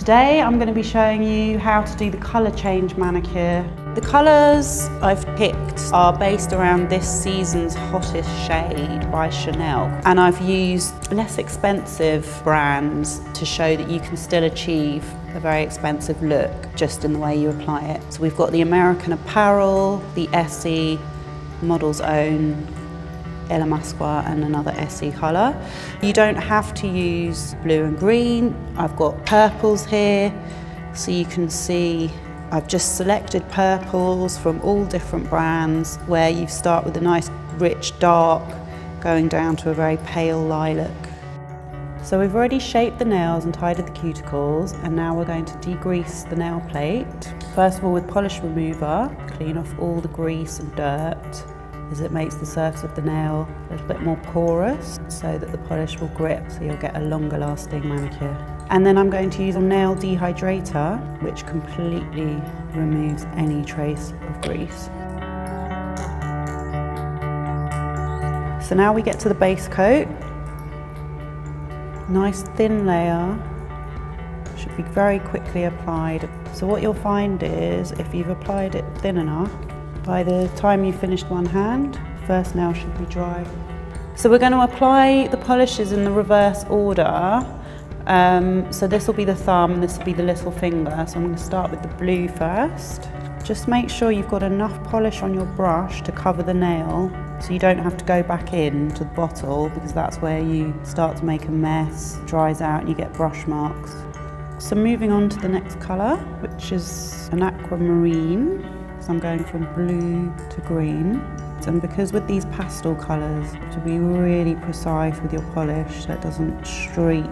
Today I'm going to be showing you how to do the colour change manicure. The colours I've picked are based around this season's hottest shade by Chanel, and I've used less expensive brands to show that you can still achieve a very expensive look just in the way you apply it. So we've got the American Apparel, the Essie, Model's Own, ELLE and another Essie colour. You don't have to use blue and green. I've got purples here, so you can see I've just selected purples from all different brands where you start with a nice rich dark going down to a very pale lilac. So we've already shaped the nails and tidied the cuticles, and now we're going to degrease the nail plate. First of all, with polish remover, clean off all the grease and dirt, as it makes the surface of the nail a little bit more porous so that the polish will grip, so you'll get a longer lasting manicure. And then I'm going to use a nail dehydrator, which completely removes any trace of grease. So now we get to the base coat. Nice thin layer, should be very quickly applied. So what you'll find is, if you've applied it thin enough, by the time you've finished one hand, first nail should be dry. So we're going to apply the polishes in the reverse order. So this will be the thumb and this will be the little finger. So I'm going to start with the blue first. Just make sure you've got enough polish on your brush to cover the nail, so you don't have to go back in to the bottle, because that's where you start to make a mess, dries out and you get brush marks. So moving on to the next colour, which is an aquamarine. So I'm going from blue to green. And because with these pastel colours, you have to be really precise with your polish so it doesn't streak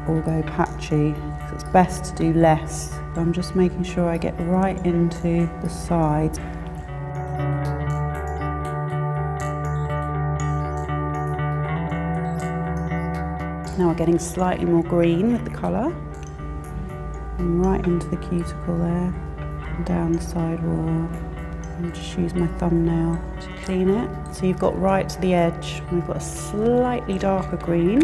or go patchy. So it's best to do less. So I'm just making sure I get right into the sides. Now we're getting slightly more green with the colour. And right into the cuticle there, and down the side wall. And just use my thumbnail to clean it. So you've got right to the edge. And we've got a slightly darker green.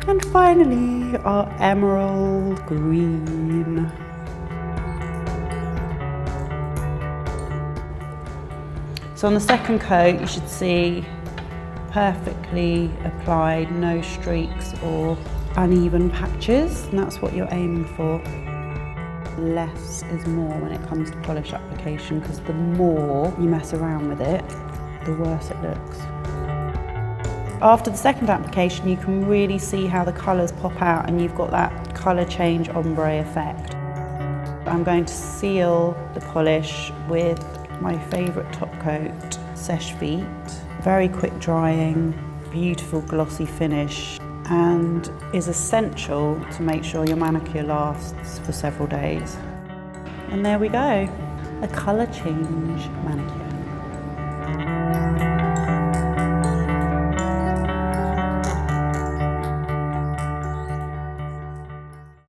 And finally, our emerald green. So on the second coat, you should see perfectly applied, no streaks or uneven patches, and that's what you're aiming for. Less is more when it comes to polish application, because the more you mess around with it, the worse it looks. After the second application, you can really see how the colours pop out and you've got that colour change ombre effect. I'm going to seal the polish with my favourite top coat, Seche Vite. Very quick drying, beautiful glossy finish, and is essential to make sure your manicure lasts for several days. And there we go, a colour change manicure.